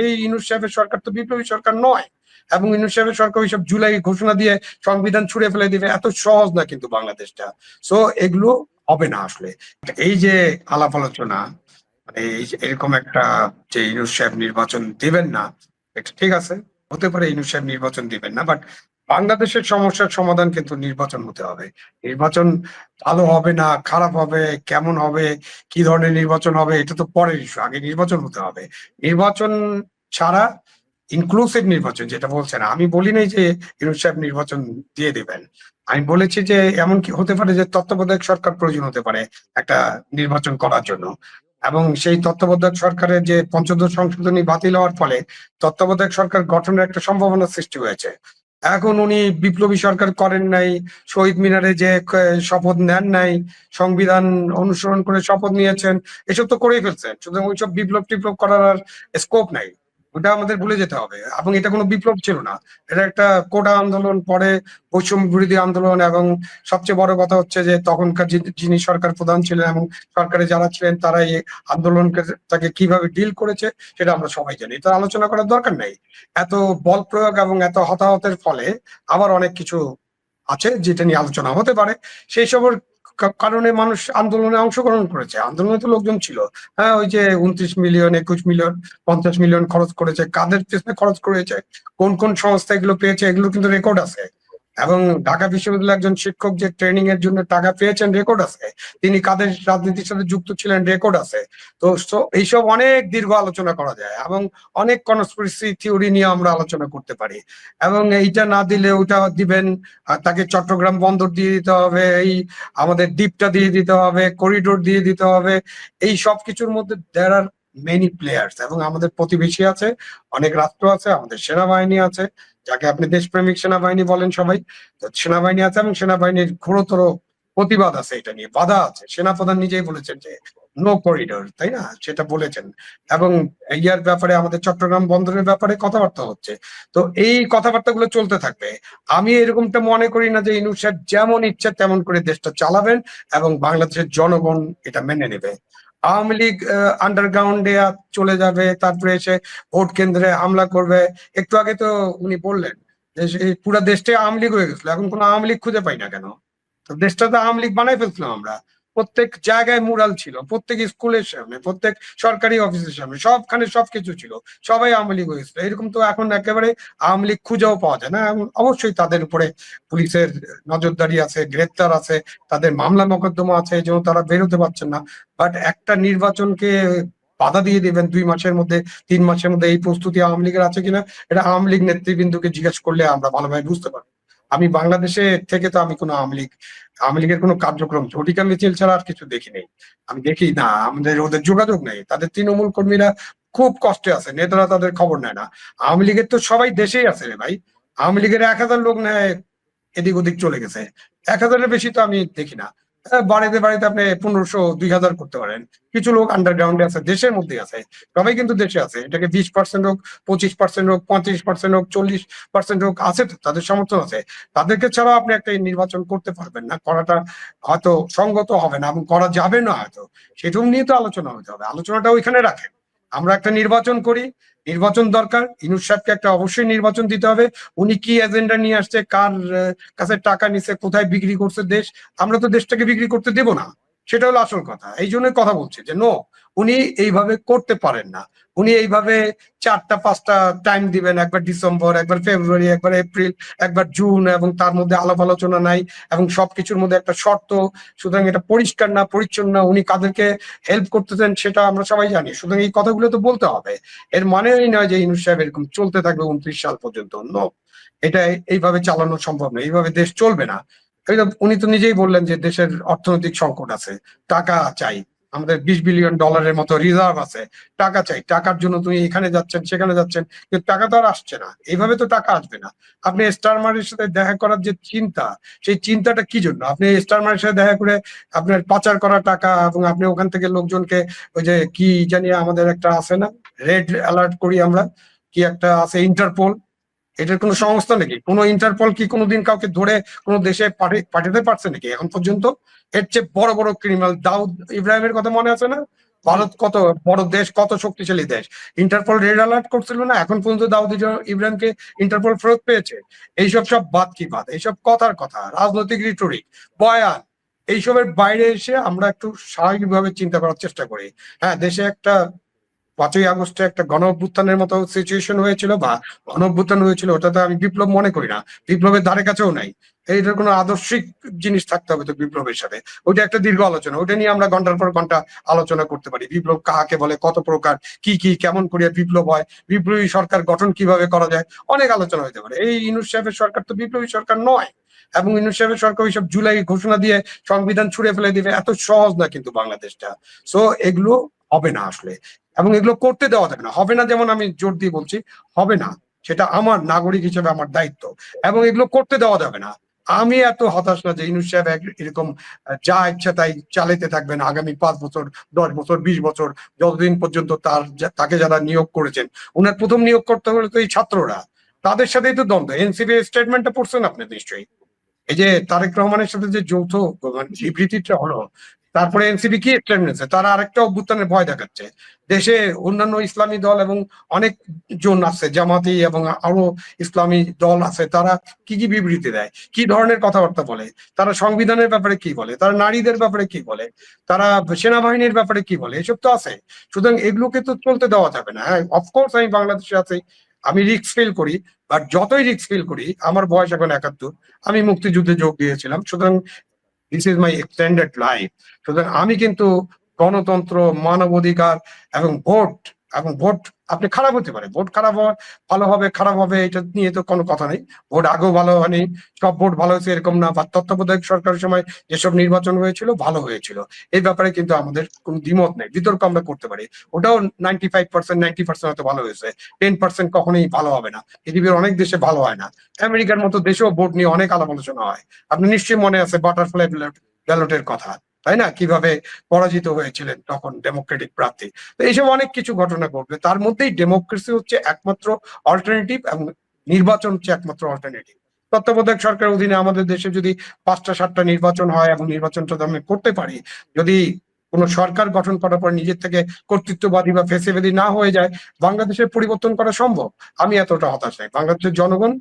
এই ইউনূস সাহেবের সরকার তো বিপ্লবী সরকার নয়, এবং ইউনূস সাহেবের সরকার ওইসব জুলাই ঘোষণা দিয়ে সংবিধান ছুড়ে ফেলে দিবে, এত সহজ না কিন্তু বাংলাদেশটা। সো এগুলো হবে না আসলে। এই যে আলাপ আলোচনা, মানে এরকম একটা, যে ইউনূস সাহেব নির্বাচন দিবেন না, এটা ঠিক আছে, হতে পারে ইউনূস সাহেব নির্বাচন দিবেন না, বাট বাংলাদেশের সমস্যার সমাধান কিন্তু নির্বাচন হতে হবে। নির্বাচন ভালো হবে না খারাপ হবে, কেমন হবে, কি ধরনের নির্বাচন হবে, এটা তো পরের ইস্যু, আগে নির্বাচন হতে হবে। নির্বাচন ছাড়া, ইনক্লুসিভ নির্বাচন যেটা বলছেন, আমি বলি নাই যে ইউনূস সাহেব নির্বাচন দিয়ে দিবেন। আমি বলেছি যে এমন কি হতে পারে যে তত্ত্বাবধায়ক সরকার প্রয়োজন হতে পারে একটা নির্বাচন করার জন্য, এবং সেই তত্ত্বাবধায়ক সরকারের যে পঞ্চদশ সংশোধনী বাতিল হওয়ার ফলে তত্ত্বাবধায়ক সরকার গঠনের একটা সম্ভাবনা সৃষ্টি হয়েছে। এখন উনি বিপ্লবী সরকার করেন নাই, শহীদ মিনারে যে শপথ নেন নাই, সংবিধান অনুসরণ করে শপথ নিয়েছেন, এসব তো করেই ফেলছেন, সুতরাং ওইসব বিপ্লব টিপ্লব করার আর স্কোপ নাই। ওটা আমাদের ভুলে যেতে হবে, এবং এটা কোনো বিপ্লব ছিল না, এটা একটা কোটা আন্দোলন, পরে বৈষম্য বিরোধী আন্দোলন, এবং সবচেয়ে বড় কথা হচ্ছে যে তখনকার যিনি সরকার প্রধান ছিলেন এবং সরকারে যারা ছিলেন তারা এই আন্দোলনকে তাকে কিভাবে ডিল করেছে সেটা আমরা সবাই জানি, এটা আলোচনা করার দরকার নাই। এত বল প্রয়োগ এবং এত হতাহতের ফলে আবার অনেক কিছু আছে যেটা নিয়ে আলোচনা হতে পারে। সেই সবের কারণে মানুষ আন্দোলনে অংশগ্রহণ করেছে, আন্দোলনে তো লোকজন ছিল। হ্যাঁ, ওই যে 29 মিলিয়ন, 21 মিলিয়ন, 50 মিলিয়ন খরচ করেছে, কাদের পেছনে খরচ করেছে, কোন কোন সংস্থা এগুলো পেয়েছে, এগুলো কিন্তু রেকর্ড আছে। এবং ঢাকা বিশ্ববিদ্যালয়ের একজন শিক্ষক যে ট্রেনিং এর জন্য টাকা পেয়েছেন, রেকর্ড আছে। তিনি কাদের রাজনীতির সাথে যুক্ত ছিলেন, রেকর্ড আছে। তো এইসব অনেক দীর্ঘ আলোচনা করা যায়, এবং অনেক কনস্পিরেসি থিওরি নিয়ে আমরা আলোচনা করতে পারি। এবং এইটা না দিলে ওটা দিবেন, আর তাকে চট্টগ্রাম বন্দর দিয়ে দিতে হবে, এই আমাদের দ্বীপটা দিয়ে দিতে হবে, করিডোর দিয়ে দিতে হবে, এই সব কিছুর মধ্যে দেয়ার আর মেনি প্লেয়ার্স, এবং আমাদের প্রতিবেশী আছে, অনেক রাষ্ট্র আছে, আমাদের সেনাবাহিনী আছে, যাকে আপনি দেশপ্রেমিক সেনাবাহিনী বলেন সবাই। তো সেনাবাহিনী আছে, এবং সেনাবাহিনীর ঘোরতর প্রতিবাদ আছে, এটা নিয়ে বাধা আছে। সেনাপ্রধান নিজেই বলেছেন যে নো করিডোর, তাই না, সেটা বলেছেন। এবং ইয়ার ব্যাপারে, আমাদের চট্টগ্রাম বন্দরের ব্যাপারে কথাবার্তা হচ্ছে। তো এই কথাবার্তাগুলো চলতে থাকবে। আমি এরকমটা মনে করি না যে ইউনূস সাহেব যেমন ইচ্ছা তেমন করে দেশটা চালাবেন এবং বাংলাদেশের জনগণ এটা মেনে নেবে। আওয়ামী লীগ আন্ডারগ্রাউন্ডে চলে যাবে, তারপরে এসে ভোট কেন্দ্রে হামলা করবে। একটু আগে তো উনি বললেন যে পুরো দেশটাই আওয়ামী লীগ হয়ে গেছিল, এখন কোনো আওয়ামী লীগ খুঁজে পাই না কেন? তো দেশটা তো আওয়ামী লীগ বানাই ফেলছিলাম আমরা। প্রত্যেক জায়গায় মুরাল ছিল, প্রত্যেক স্কুলের সামনে, প্রত্যেক সরকারি অফিসের সামনে, সবখানে সবকিছু ছিল, সবাই আওয়ামী লীগ হয়েছিল। এরকম তো এখন একেবারে আওয়ামী লীগ খুঁজেও পাওয়া যায় না। অবশ্যই তাদের উপরে পুলিশের নজরদারি আছে, গ্রেপ্তার আছে, তাদের মামলা মোকদ্দমা আছে, এই জন্য তারা বেরোতে পারছেন না। বাট একটা নির্বাচনকে বাধা দিয়ে দিবেন 2 মাসের মধ্যে, 3 মাসের মধ্যে, এই প্রস্তুতি আওয়ামী লীগের আছে কিনা এটা আওয়ামী লীগ নেতৃবৃন্দকে জিজ্ঞেস করলে আমরা ভালোভাবে বুঝতে পারবো। আমি বাংলাদেশে থেকে তো আমি কোনো আওয়ামী লীগের কোনো কার্যক্রম, ঝটিকা মিছিল ছাড়া আর কিছু দেখি নেই। আমি দেখি না, আমাদের ওদের যোগাযোগ নেই, তাদের তৃণমূল কর্মীরা খুব কষ্টে আছে, নেতারা তাদের খবর নেয় না। আওয়ামী লীগের তো সবাই দেশেই আছে রে ভাই। আওয়ামী লীগের 1000 লোক নেয়, এদিক ওদিক চলে গেছে। 1000-এর বেশি তো আমি দেখি না। বাড়িতে বাড়িতে আপনি 1500, 2000 করতে পারেন। কিছু লোক আন্ডারগ্রাউন্ডে আছে, দেশের মধ্যে আছে, সবাই কিন্তু দেশে আছে। এটাকে 20% হোক, 25% হোক, 35% হোক, 40% হোক, আছে তো, তাদের সমর্থন আছে। তাদেরকে ছাড়া আপনি একটা নির্বাচন করতে পারবেন না, করাটা হয়তো সঙ্গত হবে না, এবং করা যাবে না হয়তো। সেটুকু নিয়ে তো আলোচনা হতে হবে, আলোচনাটা ওইখানে রাখেন। আমরা একটা নির্বাচন করি, নির্বাচন দরকার, ইউনূস সাহেবকে একটা অবশ্যই নির্বাচন দিতে হবে। উনি কি এজেন্ডা নিয়ে আসছে, কার কাছে টাকা নিছে, কোথায় বিক্রি করছে দেশ, আমরা তো দেশটাকে বিক্রি করতে দেব না। সেটা হলো আসল কথা। এই জন্যই কথা বলছি যে নো, উনি এইভাবে করতে পারেন না। উনি এইভাবে 4টা 5টা টাইম দিবেন, একবার ডিসেম্বর, একবার ফেব্রুয়ারি, একবার এপ্রিল, একবার জুন, এবং তার মধ্যে আলাপ আলোচনা নাই, এবং সবকিছুর মধ্যে একটা শর্ত। সুতরাং এটা পরিষ্কার না, পরিচ্ছন্ন না, উনি কাদেরকে হেল্প করতেছেন সেটা আমরা সবাই জানি। সুতরাং এই কথাগুলো তো বলতে হবে। এর মানে এই নয় যে ইউনূস সাহেব এরকম চলতে থাকবে 29 সাল পর্যন্ত। নো, এটা এইভাবে চালানো সম্ভব না, এইভাবে দেশ চলবে না। উনি তো নিজেই বললেন যে দেশের অর্থনৈতিক সংকট আছে, টাকা চাই, আমাদের $20 বিলিয়ন মতো রিজার্ভ আছে, টাকা চাই। টাকার জন্য তুমি এখানে যাচ্ছেন, সেখানে যাচ্ছেন, কিন্তু টাকা তো আর আসছে না, এইভাবে তো টাকা আসবে না। আপনি স্টারমারের সাথে দেখা করার যে চিন্তা, সেই চিন্তাটা কি জন্য? আপনি স্টারমারের সাথে দেখা করে আপনার পাচার করা টাকা, এবং আপনি ওখান থেকে লোকজনকে, ওই যে কি জানি আমাদের একটা আছে না, রেড অ্যালার্ট করি আমরা, কি একটা আছে, ইন্টারপোল, এটার কোনো সংস্থা নাকি? কোনো ইন্টারপোল কি কোনোদিন কাউকে ধরে কোনো দেশে পাঠাতে পারছে নাকি এখন পর্যন্ত? এর চেয়ে বড় বড় ক্রিমিনাল, দাউদ ইব্রাহিমের কথা মনে আছে না? ভারত কত বড় দেশ, কত শক্তিশালী দেশ, ইন্টারপোল রেড অ্যালার্ট করছিল না, এখন পর্যন্ত দাউদ ইব্রাহিমকে ইন্টারপোল ফেরত পেয়েছে। এইসব সব বাদ কি বাদ, এইসব কথার কথা, রাজনৈতিক রিটরিক, বয়ান, এইসবের বাইরে এসে আমরা একটু স্বাভাবিকভাবে চিন্তা করার চেষ্টা করি। হ্যাঁ, দেশে একটা 5ই আগস্টে একটা গণ অভ্যুত্থানের মতো সিচুয়েশন হয়েছিল বা গণ অভ্যুত্থান হয়েছিল, ওটাতে আমি বিপ্লব মনে করি না, বিপ্লবের ধারে কাছেও নাই। এইটার কোনো আদর্শিক জিনিস থাকতে হবে তো বিপ্লবের সাথে, ওইটা একটা দীর্ঘ আলোচনা, ওইটা নিয়ে আমরা ঘন্টার পর ঘন্টা আলোচনা করতে পারি। বিপ্লব কাকে বলে, কত প্রকার, কি কি কেমন করিয়া বিপ্লব হয়, বিপ্লবী সরকার গঠন কিভাবে করা যায়, অনেক আলোচনা হতে পারে। এই ইউনূস সাহেবের সরকার তো বিপ্লবী সরকার নয়, এবং ইউনূস সাহেবের সরকার ওইসব জুলাই ঘোষণা দিয়ে সংবিধান ছুড়ে ফেলে দিবে, এত সহজ না কিন্তু বাংলাদেশটা। সো এগুলো হবে না আসলে, এবং এগুলো করতে দেওয়া যাবে না। হবে না যেমন আমি জোর দিয়ে বলছি, হবে না, সেটা আমার নাগরিক হিসেবে আমার দায়িত্ব, এবং এগুলো করতে দেওয়া যাবে না। আমি এত হতাশ না যে ইউনূস সাহেব এরকম যা ইচ্ছা তাই চালাতে থাকবেন আগামী 5 বছর, 10 বছর, 20 বছর, যতদিন পর্যন্ত তাকে যারা নিয়োগ করেছেন। উনার প্রথম নিয়োগ করতে হলে তো এই ছাত্ররা, তাদের সাথেই তো দ্বন্দ্ব। এনসিপি স্টেটমেন্টটা পড়ছেন আপনি নিশ্চয়ই, এই যে তারেক রহমানের সাথে যে যৌথ বিবৃতিটা হলো, তারপরে এনসিপি কি স্ট্যান্ড নিয়েছে, তারা আরেকটা অভ্যুত্থানের ভয় দেখাচ্ছে। দেশে অন্যান্য ইসলামী দল এবং অনেক জন আছে, জামাতি এবং আরো ইসলামী দল আছে, তারা কি কি বিবৃতি দেয়, কি ধরনের কথাবার্তা বলে, তারা সংবিধানের ব্যাপারে কি বলে, তারা নারীদের ব্যাপারে কি বলে, তারা সেনাবাহিনীর ব্যাপারে কি বলে, এসব তো আছে। সুতরাং এগুলোকে তো চলতে দেওয়া যাবে না। হ্যাঁ, অফকোর্স আমি বাংলাদেশে আছি, আমি রিস্ক ফিল করি, বাট যতই রিস্ক ফিল করি, আমার বয়স এখন 71, আমি মুক্তিযুদ্ধে যোগ দিয়েছিলাম, সুতরাং this is my extended life. সুতরাং আমি কিন্তু গণতন্ত্র, মানবাধিকার এবং ভোট, এবং ভোট আপনি খারাপ হতে পারে, ভোট খারাপ হওয়া, ভালো হবে খারাপ হবে এটা নিয়ে তো কোনো কথা নেই। ভোট আগেও ভালো হয়নি, সব ভোট ভালো হয়েছে এরকম না, বা তত্ত্বাবধায়ক সরকারের সময় যেসব নির্বাচন হয়েছিল ভালো হয়েছিল, এই ব্যাপারে কিন্তু আমাদের কোনো দ্বিমত নেই, বিতর্ক আমরা করতে পারি। ওটাও 95%, 90% হয়তো ভালো হয়েছে, 10% কখনোই ভালো হবে না। পৃথিবীর অনেক দেশে ভালো হয় না, আমেরিকার মতো দেশেও ভোট নিয়ে অনেক আলাপ আলোচনা হয়। আপনি নিশ্চয়ই মনে আছে বাটারফ্লাই ব্যালটের কথা, তাই না, কিভাবে পরাজিত হয়েছিলেন তখন ডেমোক্রেটিক প্রার্থী। তো এইসব অনেক কিছু ঘটনা ঘটবে, তার মধ্যেই ডেমোক্রেসি হচ্ছে একমাত্র অল্টারনেটিভ, এবং নির্বাচন হচ্ছে একমাত্র অল্টারনেটিভ। তত্ত্বাবধায়ক সরকারের অধীনে আমাদের দেশে যদি 5টা 7টা নির্বাচন হয় এবং নির্বাচনটা আমরা করতে পারি, যদি কোন সরকার গঠন করার পর নিজের থেকে কর্তৃত্ববাদী বা ফেসিবাদী না হয়ে যায়, বাংলাদেশের পরিবর্তন করা সম্ভব। আমি এতটা হতাশ নাই। বাংলাদেশের জনগণ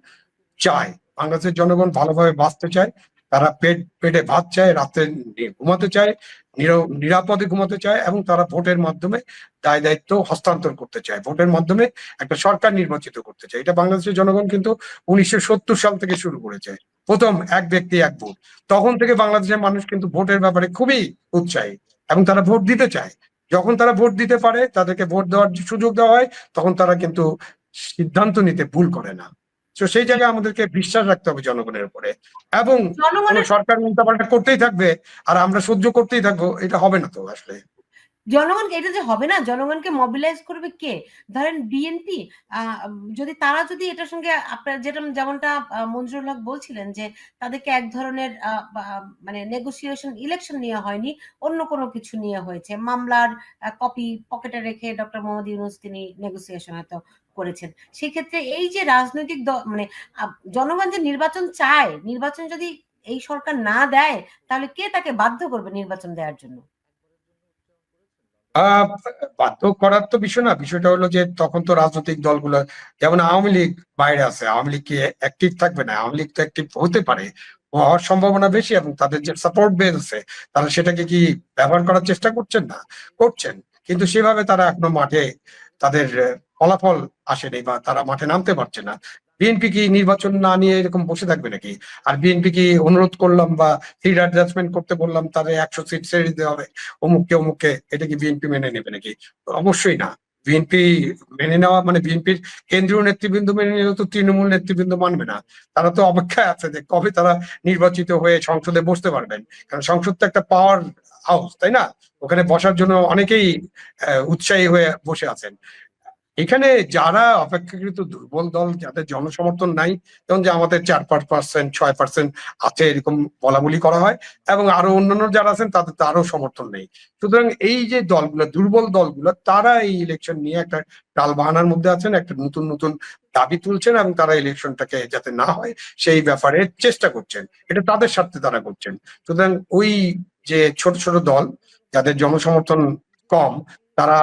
চায়, বাংলাদেশের জনগণ ভালোভাবে বাঁচতে চায়, তারা পেটে ভাত চায়, রাতে ঘুমাতে চায়, নিরাপদে ঘুমাতে চায়, এবং তারা ভোটের মাধ্যমে দায় দায়িত্ব হস্তান্তর করতে চায়, ভোটের মাধ্যমে একটা সরকার নির্বাচিত করতে চায়। এটা বাংলাদেশের জনগণ কিন্তু 1970 সাল থেকে শুরু করেছে, প্রথম এক ব্যক্তি এক ভোট। তখন থেকে বাংলাদেশের মানুষ কিন্তু ভোটের ব্যাপারে খুবই উৎসাহী, এবং তারা ভোট দিতে চায়। যখন তারা ভোট দিতে পারে, তাদেরকে ভোট দেওয়ার সুযোগ দেওয়া হয়, তখন তারা কিন্তু সিদ্ধান্ত নিতে ভুল করে না। তো সেই জায়গায় আমাদেরকে বিশ্বাস রাখতে হবে জনগণের উপরে, এবং কোন জনগণের সরকার উল্টাপাল্টা করতেই থাকবে আর আমরা সহ্য করতেই থাকবো, এটা হবে না তো আসলে। জনগণকে এটা যে হবে না, জনগণকে মোবিলাইজ করবে কে? ধরেন বিএনপি, যদি তারা যদি এটার সঙ্গে আপনার যেটা যেমনটা মঞ্জুরুল হক বলছিলেন যে তাদেরকে এক ধরনের মানে নেগোসিয়েশন, ইলেকশন নিয়ে হয়নি, অন্য কোনো কিছু নিয়ে হয়েছে, মামলার কপি পকেটে রেখে ডক্টর মোহাম্মদ ইউনূস তিনি নেগোসিয়েশন হয়তো করেছেন। সেক্ষেত্রে এই যে রাজনৈতিক মানে জনগণ যে নির্বাচন চায়, নির্বাচন যদি এই সরকার না দেয়, তাহলে কে তাকে বাধ্য করবে নির্বাচন দেওয়ার জন্য? আহ বাধ্য করার তো বিষয় না, বিষয়টা হলো যে তখন তো রাজনৈতিক দলগুলো, যেমন আওয়ামী লীগ বাইরে আছে, আওয়ামী লীগ কি অ্যাক্টিভ থাকবে না? আওয়ামী লীগ তো অ্যাক্টিভ হতে পারে, হওয়ার সম্ভাবনা বেশি, এবং তাদের যে সাপোর্ট বেস আছে, তারা সেটাকে কি ব্যবহার করার চেষ্টা করছেন না? করছেন, কিন্তু সেভাবে তারা এখনো মাঠে তাদের ফলাফল আসেনি, বা তারা মাঠে নামতে পারছে না। বিএনপি কি নির্বাচন না নিয়ে এরকম বসে থাকবে নাকি? আর বিএনপি কি অনুরোধ করলাম বা সিট অ্যাডজাস্টমেন্ট করতে বললাম তাদের 100 সিট ছেড়ে দিতে হবে অমুককে অমুককে, এটা কি বিএনপি মেনে নেবে নাকি? অবশ্যই না। বিএনপি মেনে নেওয়া মানে বিএনপির কেন্দ্রীয় নেতৃবৃন্দ মেনে নিলে তো তৃণমূল নেতৃবৃন্দ মানবে না। তারা তো অপেক্ষায় আছে যে কবে তারা নির্বাচিত হয়ে সংসদে বসতে পারবেন, কারণ সংসদ তো একটা পাওয়ার হাউস, তাই না? ওখানে বসার জন্য অনেকেই উৎসাহী হয়ে বসে আছেন। এখানে যারা অপেক্ষাকৃত দুর্বল দল, যাদের জনসমর্থন নাই, যেমন যে আমাদের 4-5%, 6% আছে এরকম বলা বলি করা হয়, এবং আরো অন্যান্য যারা আছেন তাদের তো আরো সমর্থন নেই। সুতরাং এই যে দলগুলো, দুর্বল দলগুলো, তারা এই ইলেকশন নিয়ে একটা টাল বাহানার মধ্যে আছেন, একটা নতুন নতুন দাবি তুলছেন, এবং তারা ইলেকশনটাকে যাতে না হয় সেই ব্যাপারে চেষ্টা করছেন। এটা তাদের স্বার্থে তারা করছেন। সুতরাং ওই যে ছোট ছোট দল যাদের জনসমর্থন কম, তারা